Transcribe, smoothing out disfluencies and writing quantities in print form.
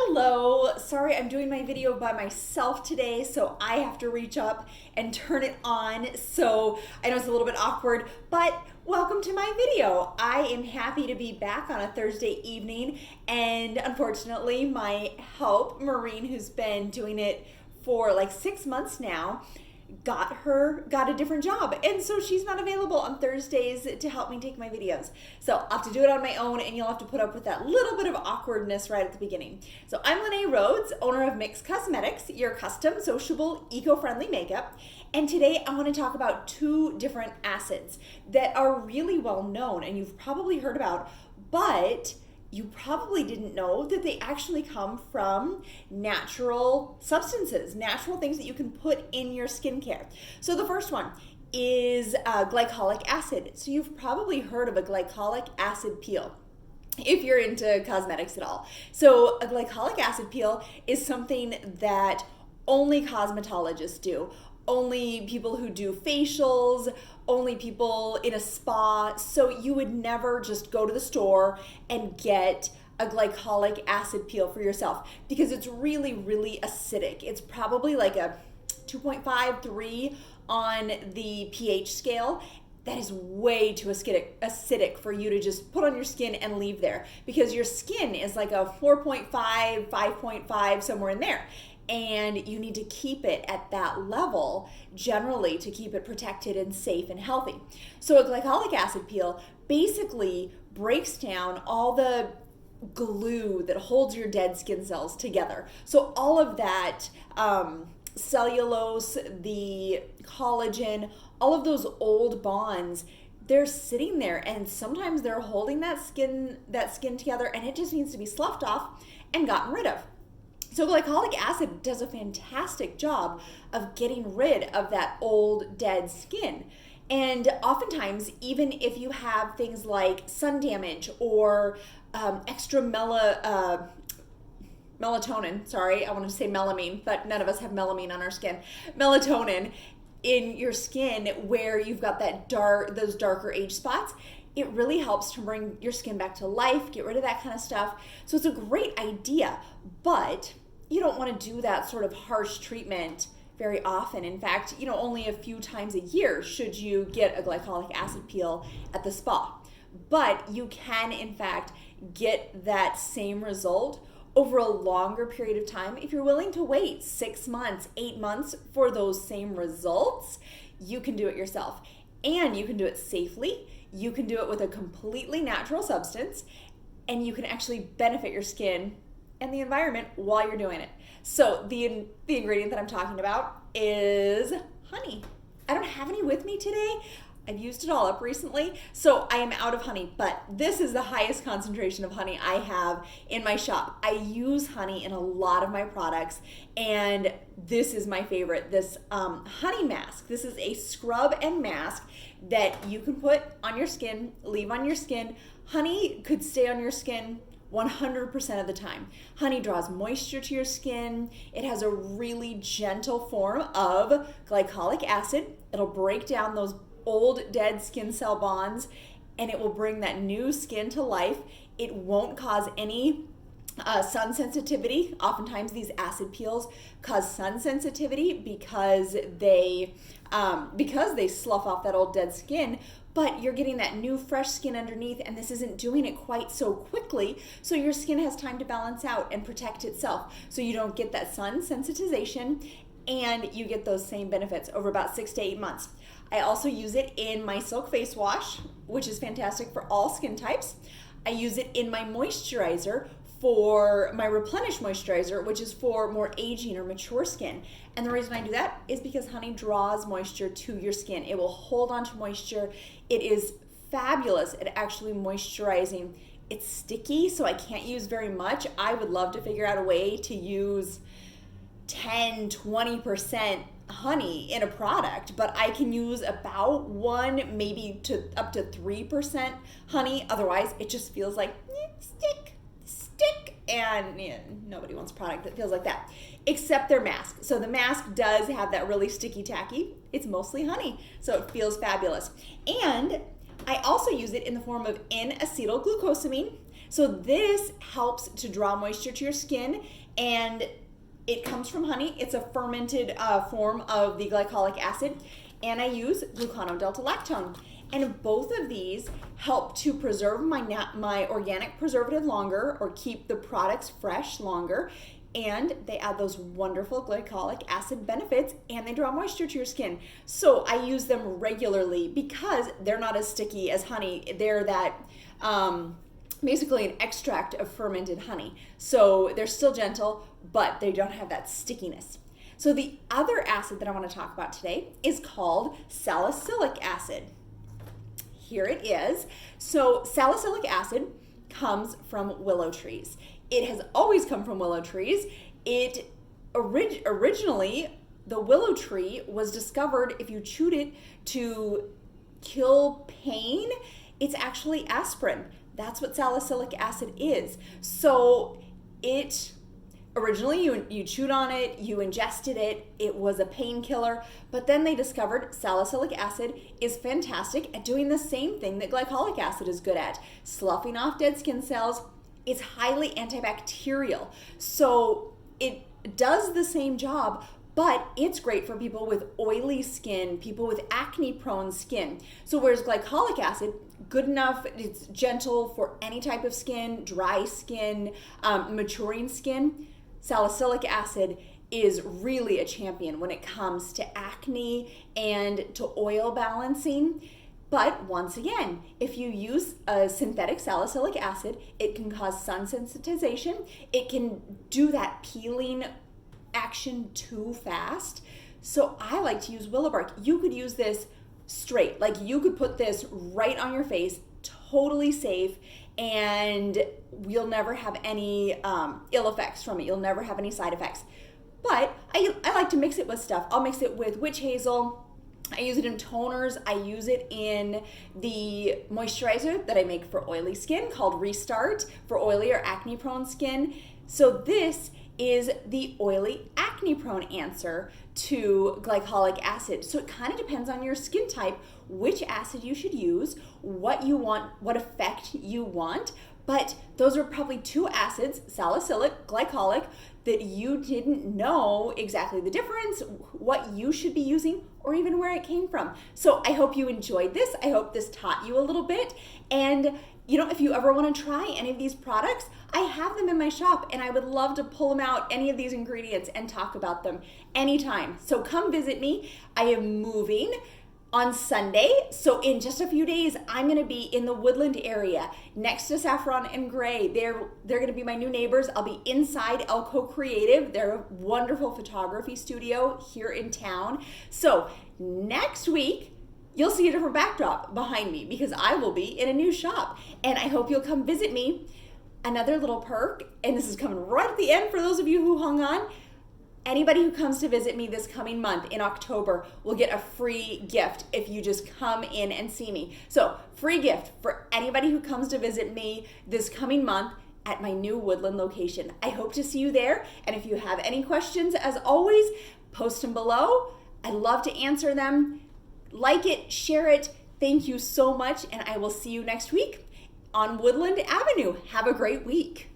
Hello, sorry I'm doing my video by myself today, so I have to reach up and turn it on. So I know it's a little bit awkward, but welcome to my video. I am happy to be back on a Thursday evening, and unfortunately my help, Maureen, who's been doing it for like 6 months now, got a different job, and so she's not available on Thursdays to help me take my videos. So I'll have to do it on my own, and you'll have to put up with that little bit of awkwardness right at the beginning. So I'm Lene Rhodes, owner of Mix Cosmetics, your custom, sociable, eco-friendly makeup. And today I want to talk about two different acids that are really well known and you've probably heard about, but you probably didn't know that they actually come from natural substances, natural things that you can put in your skincare. So the first one is glycolic acid. So you've probably heard of a glycolic acid peel if you're into cosmetics at all. So a glycolic acid peel is something that only cosmetologists do. Only people who do facials, only people in a spa. So you would never just go to the store and get a glycolic acid peel for yourself because it's really, really acidic. It's probably like a 2.5, 3 on the pH scale. That is way too acidic for you to just put on your skin and leave there, because your skin is like a 4.5, 5.5, somewhere in there. And you need to keep it at that level generally to keep it protected and safe and healthy. So a glycolic acid peel basically breaks down all the glue that holds your dead skin cells together. So all of that cellulose, the collagen, all of those old bonds, they're sitting there, and sometimes they're holding that skin together, and it just needs to be sloughed off and gotten rid of. So glycolic acid does a fantastic job of getting rid of that old dead skin. And oftentimes, even if you have things like sun damage or extra melatonin, sorry, I wanted to say melamine, but none of us have melamine on our skin. Melatonin in your skin where you've got those darker age spots, it really helps to bring your skin back to life, get rid of that kind of stuff. So it's a great idea, but you don't want to do that sort of harsh treatment very often. In fact, only a few times a year should you get a glycolic acid peel at the spa. But you can, in fact, get that same result over a longer period of time. If you're willing to wait 6 months, 8 months for those same results, you can do it yourself. And you can do it safely. You can do it with a completely natural substance, and you can actually benefit your skin and the environment while you're doing it. So the ingredient that I'm talking about is honey. I don't have any with me today. I've used it all up recently, so I am out of honey, but this is the highest concentration of honey I have in my shop. I use honey in a lot of my products, and this is my favorite, this honey mask. This is a scrub and mask that you can put on your skin, leave on your skin. Honey could stay on your skin 100% of the time. Honey draws moisture to your skin. It has a really gentle form of glycolic acid. It'll break down those old dead skin cell bonds, and it will bring that new skin to life. It won't cause any sun sensitivity. Oftentimes these acid peels cause sun sensitivity because they slough off that old dead skin, but you're getting that new fresh skin underneath, and this isn't doing it quite so quickly, so your skin has time to balance out and protect itself, so you don't get that sun sensitization, and you get those same benefits over about 6 to 8 months. I also use it in my Silk Face Wash, which is fantastic for all skin types. I use it in my moisturizer, for my Replenish moisturizer, which is for more aging or mature skin. And the reason I do that is because honey draws moisture to your skin. It will hold on to moisture. It is fabulous at actually moisturizing. It's sticky, so I can't use very much. I would love to figure out a way to use 10, 20% honey in a product, but I can use about 1, maybe to up to 3% honey. Otherwise, it just feels like stick, and nobody wants a product that feels like that, except their mask. So the mask does have that really sticky tacky. It's mostly honey, so it feels fabulous. And I also use it in the form of N-acetylglucosamine. So this helps to draw moisture to your skin, and it comes from honey. It's a fermented form of the glycolic acid, and I use gluconodelta-lactone. And both of these help to preserve my organic preservative longer, or keep the products fresh longer, and they add those wonderful glycolic acid benefits, and they draw moisture to your skin. So I use them regularly because they're not as sticky as honey. They're that basically an extract of fermented honey. So they're still gentle, but they don't have that stickiness. So the other acid that I want to talk about today is called salicylic acid. Here it is. So salicylic acid comes from willow trees. It has always come from willow trees. It originally, the willow tree was discovered, if you chewed it to kill pain, it's actually aspirin. That's what salicylic acid is. So it originally, you chewed on it, you ingested it, it was a painkiller, but then they discovered salicylic acid is fantastic at doing the same thing that glycolic acid is good at, sloughing off dead skin cells. It's highly antibacterial. So it does the same job, but it's great for people with oily skin, people with acne-prone skin. So whereas glycolic acid, good enough, it's gentle for any type of skin, dry skin, maturing skin, salicylic acid is really a champion when it comes to acne and to oil balancing. But once again, if you use a synthetic salicylic acid, it can cause sun sensitization. It can do that peeling action too fast. So I like to use willow bark. You could use this straight, like you could put this right on your face, totally safe, and you'll never have any ill effects from it. You'll never have any side effects. But I like to mix it with stuff. I'll mix it with witch hazel. I use it in toners. I use it in the moisturizer that I make for oily skin called Restart for oily or acne prone skin. So this is the oily acne prone answer to glycolic acid. So it kind of depends on your skin type, which acid you should use, what you want, what effect you want. But those are probably two acids, salicylic, glycolic, that you didn't know exactly the difference, what you should be using, or even where it came from. So I hope you enjoyed this. I hope this taught you a little bit. And if you ever want to try any of these products, I have them in my shop, and I would love to pull them out, any of these ingredients, and talk about them anytime. So come visit me. I am moving on Sunday, so in just a few days, I'm going to be in the Woodland area next to Saffron and Gray. They're going to be my new neighbors. I'll be inside Elko Creative. They're a wonderful photography studio here in town. So next week, you'll see a different backdrop behind me because I will be in a new shop, and I hope you'll come visit me. Another little perk, and this is coming right at the end for those of you who hung on. Anybody who comes to visit me this coming month in October will get a free gift if you just come in and see me. So free gift for anybody who comes to visit me this coming month at my new Woodland location. I hope to see you there. And if you have any questions, as always, post them below. I'd love to answer them. Like it, share it. Thank you so much. And I will see you next week on Woodland Avenue. Have a great week.